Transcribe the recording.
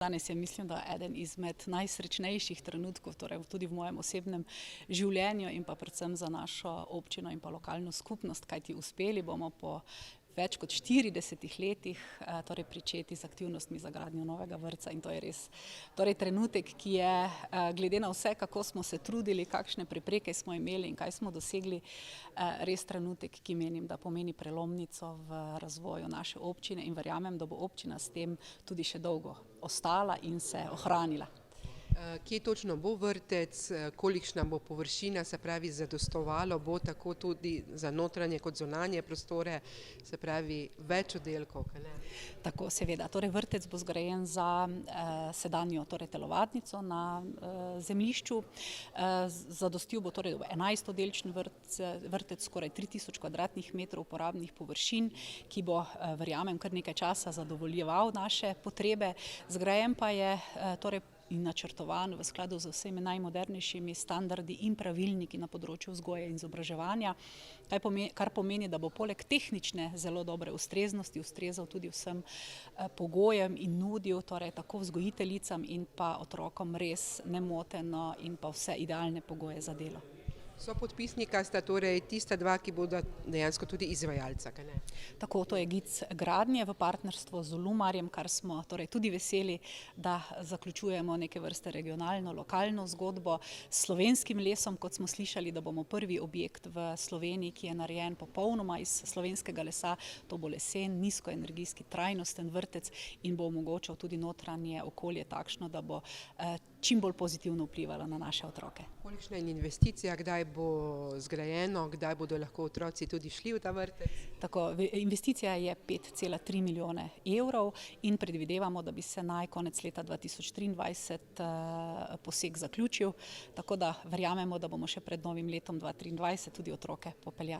Danes je, mislim, da eden izmed najsrečnejših trenutkov, torej tudi v mojem osebnem življenju in pa predvsem za našo občino in pa lokalno skupnost, kajti uspeli bomo po več kot 40 letih torej pričeti z aktivnostmi za gradnjo novega vrtca in to je res torej trenutek, ki je glede na vse, kako smo se trudili, kakšne prepreke smo imeli in kaj smo dosegli, res trenutek, ki menim, da pomeni prelomnico v razvoju naše občine in verjamem, da bo občina s tem tudi še dolgo ostala in se ohranila. Kje točno bo vrtec, kolikšna bo površina, se pravi zadostovalo bo tako tudi za notranje kot zunanje prostore, se pravi več oddelkov, kaj ne? Tako, seveda. Torej vrtec bo zgrajen za sedanjo telovadnico na zemljišču. Zadostil bo torej 11-oddelčen vrtec, skoraj 3000 kvadratnih metrov uporabnih površin, ki bo, verjamem, kar nekaj časa zadovoljeval naše potrebe. Zgrajen pa je torej in načrtovan v skladu z vsemi najmodernejšimi standardi in pravilniki na področju vzgoje in izobraževanja, kar pomeni, da bo poleg tehnične zelo dobre ustreznosti ustrezal tudi vsem pogojem in nudil torej tako vzgojiteljicam in pa otrokom res nemoteno in pa vse idealne pogoje za delo. Sopodpisnika sta torej tista dva, ki bodo dejansko tudi izvajalca, kaj ne? Tako, to je GIC gradnje v partnerstvu z Lumarjem, kar smo torej tudi veseli, da zaključujemo neke vrste regionalno, lokalno zgodbo s slovenskim lesom, kot smo slišali, da bomo prvi objekt v Sloveniji, ki je narejen popolnoma iz slovenskega lesa, to bo lesen, nizkoenergijski, trajnosten vrtec in bo omogočal tudi notranje okolje takšno, da bo čim bolj pozitivno vplivalo na naše otroke. Kolikšna je investicija, kdaj bo zgrajeno, kdaj bodo lahko otroci tudi šli v ta vrtec? Tako, investicija je 5,3 milijone evrov in predvidevamo, da bi se naj konec leta 2023 poseg zaključil, tako da verjamemo, da bomo še pred novim letom 2023 tudi otroke popeljali